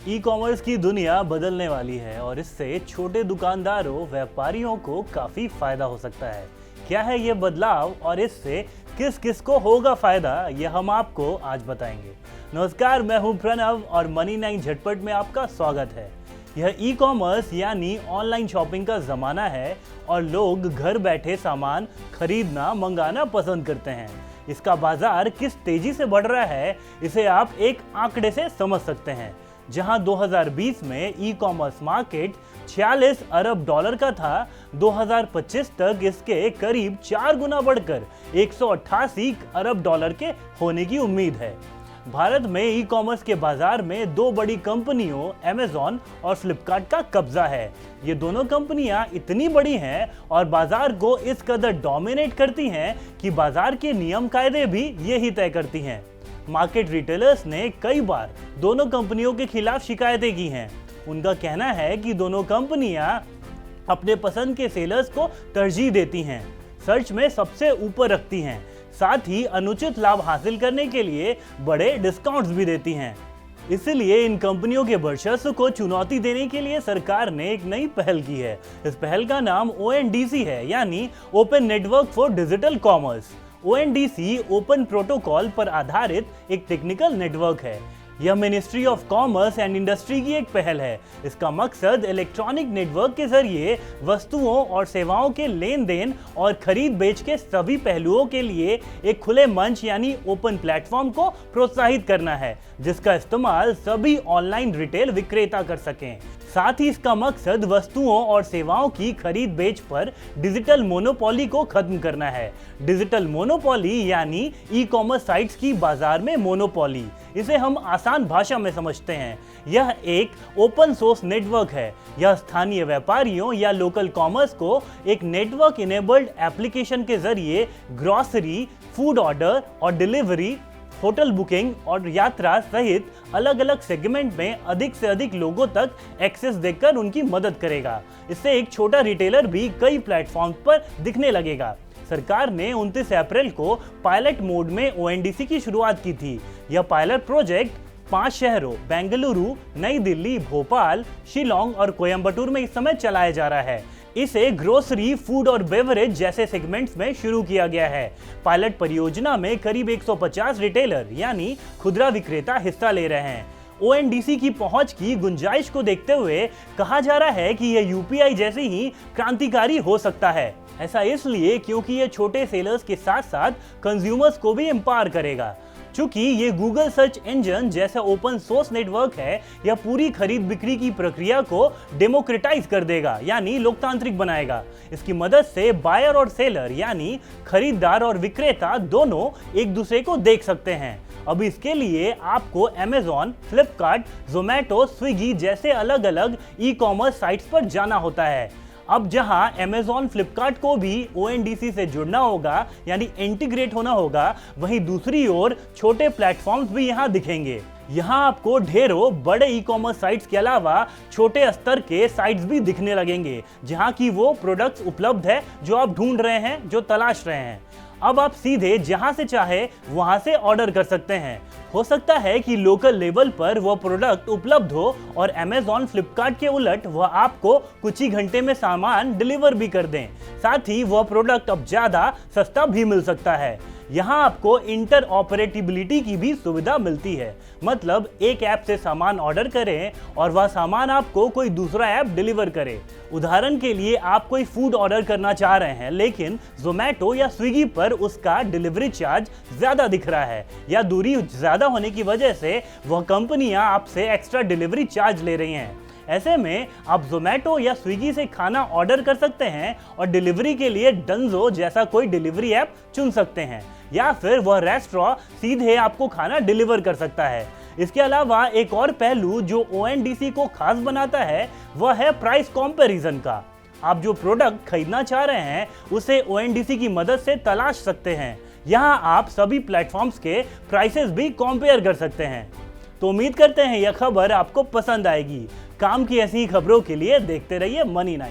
E commerce की दुनिया बदलने वाली है और इससे छोटे दुकानदारों व्यापारियों को काफी फायदा हो सकता है। क्या है ये बदलाव और इससे किस किस को होगा फायदा, ये हम आपको आज बताएंगे। नमस्कार, मैं हूं प्रणव और मनी9 झटपट में आपका स्वागत है। यह ई कॉमर्स यानी ऑनलाइन शॉपिंग का जमाना है और लोग घर बैठे सामान खरीदना मंगाना पसंद करते हैं। इसका बाजार किस तेजी से बढ़ रहा है, इसे आप एक आंकड़े से समझ सकते हैं। जहां 2020 में ई कॉमर्स मार्केट 46 अरब डॉलर का था, 2025 तक इसके करीब 4 गुना बढ़कर 188 अरब डॉलर के होने की उम्मीद है। भारत में ई कॉमर्स के बाजार में दो बड़ी कंपनियों अमेज़न और फ्लिपकार्ट का कब्जा है। ये दोनों कंपनियां इतनी बड़ी हैं और बाजार को इस कदर डोमिनेट करती हैं कि बाजार के नियम कायदे भी यही तय करती हैं। मार्केट रिटेलर्स ने कई बार दोनों कंपनियों के खिलाफ शिकायतें की हैं। उनका कहना है कि दोनों कंपनियां अपने पसंद के सेलर्स को तरजीह देती हैं, सर्च में सबसे ऊपर रखती हैं, साथ ही अनुचित लाभ हासिल करने के लिए बड़े डिस्काउंट्स भी देती हैं। इसलिए इन कंपनियों के वर्चस्व को चुनौती देने के लिए सरकार ने एक नई पहल की है। इस पहल का नाम ONDC है, यानी open network for digital commerce. ONDC open protocol पर आधारित एक टेक्निकल नेटवर्क है। यह ministry of commerce and industry की एक पहल है। इसका मकसद इलेक्ट्रॉनिक नेटवर्क के जरिए वस्तुओं और सेवाओं के लेन देन और खरीद बेच के सभी पहलुओं के लिए एक खुले मंच यानी ओपन प्लेटफॉर्म को प्रोत्साहित करना है, जिसका इस्तेमाल सभी ऑनलाइन रिटेल विक्रेता कर सकें। साथ ही इसका मकसद वस्तुओं और सेवाओं की खरीद बेच पर डिजिटल मोनोपोली को खत्म करना है। डिजिटल मोनोपोली यानी ई कॉमर्स साइट्स की बाजार में मोनोपोली। इसे हम आसान भाषा में समझते हैं। यह एक ओपन सोर्स नेटवर्क है। यह स्थानीय व्यापारियों या लोकल कॉमर्स को एक नेटवर्क इनेबल्ड एप्लीकेशन के जरिए ग्रोसरी, फूड ऑर्डर और डिलीवरी, होटल बुकिंग और यात्रा सहित अलग अलग सेगमेंट में अधिक से अधिक लोगों तक एक्सेस देकर उनकी मदद करेगा। इससे एक छोटा रिटेलर भी कई प्लेटफॉर्म पर दिखने लगेगा। सरकार ने 29 अप्रैल को पायलट मोड में ONDC की शुरुआत की थी। यह पायलट प्रोजेक्ट 5 शहरों बेंगलुरु, नई दिल्ली, भोपाल, शिलोंग और कोयम्बटूर में इस समय चलाया जा रहा है। इसे ग्रोसरी, फूड और बेवरेज जैसे सेगमेंट्स में शुरू किया गया है। पायलट परियोजना में करीब 150 रिटेलर यानी खुदरा विक्रेता हिस्सा ले रहे हैं। ONDC की पहुंच की गुंजाइश को देखते हुए कहा जा रहा है कि यह UPI जैसे ही क्रांतिकारी हो सकता है। ऐसा इसलिए क्योंकि यह छोटे सेलर्स के साथ साथ कंज्यूमर्स को भी एम्पावर करेगा। चूंकि ये गूगल सर्च इंजन जैसा ओपन सोर्स नेटवर्क है, यह पूरी खरीद बिक्री की प्रक्रिया को डेमोक्रेटाइज कर देगा यानी लोकतांत्रिक बनाएगा। इसकी मदद से बायर और सेलर यानी खरीदार और विक्रेता दोनों एक दूसरे को देख सकते हैं। अब इसके लिए आपको अमेज़न, फ्लिपकार्ट, जोमैटो, स्विगी जैसे अलग अलग ई कॉमर्स साइट्स पर जाना होता है। अब जहां अमेज़न, फ्लिपकार्ट को भी ONDC से जुड़ना होगा यानी इंटीग्रेट होना होगा, वहीं दूसरी ओर छोटे प्लेटफॉर्म्स भी यहां दिखेंगे। यहां आपको ढेरों बड़े ई कॉमर्स साइट्स के अलावा छोटे स्तर के साइट्स भी दिखने लगेंगे, जहां की वो प्रोडक्ट्स उपलब्ध है जो आप ढूंढ रहे हैं, जो तलाश रहे हैं। अब आप सीधे जहां से चाहे वहां से ऑर्डर कर सकते हैं। हो सकता है कि लोकल लेवल पर वह प्रोडक्ट उपलब्ध हो और अमेज़न, फ्लिपकार्ट के उलट वह आपको कुछ ही घंटे में सामान डिलीवर भी कर दें। साथ ही वह प्रोडक्ट अब ज्यादा सस्ता भी मिल सकता है। यहाँ आपको इंटर ऑपरेटिबिलिटी की भी सुविधा मिलती है, मतलब एक ऐप से सामान ऑर्डर करें और वह सामान आपको कोई दूसरा ऐप डिलीवर करे। उदाहरण के लिए आप कोई फूड ऑर्डर करना चाह रहे हैं, लेकिन जोमैटो या स्विगी पर उसका डिलीवरी चार्ज ज्यादा दिख रहा है या दूरी ज्यादा होने की वजह से वह कंपनियां आपसे एक्स्ट्रा डिलीवरी चार्ज ले रही हैं। ऐसे में आप जोमैटो या स्विगी से खाना ऑर्डर कर सकते हैं और डिलीवरी के लिए डंजो जैसा कोई डिलीवरी ऐप चुन सकते हैं, या फिर वह रेस्टोरेंट सीधे आपको खाना डिलीवर कर सकता है। इसके अलावा एक और पहलू जो ONDC को खास बनाता है वह है प्राइस कंपैरिजन का। आप जो प्रोडक्ट खरीदना चाह रहे हैं उसे ONDC की मदद से तलाश सकते हैं। यहाँ आप सभी प्लेटफॉर्म्स के प्राइसेस भी कंपेयर कर सकते हैं। तो उम्मीद करते हैं यह खबर आपको पसंद आएगी। काम की ऐसी खबरों के लिए देखते रहिए मनी9।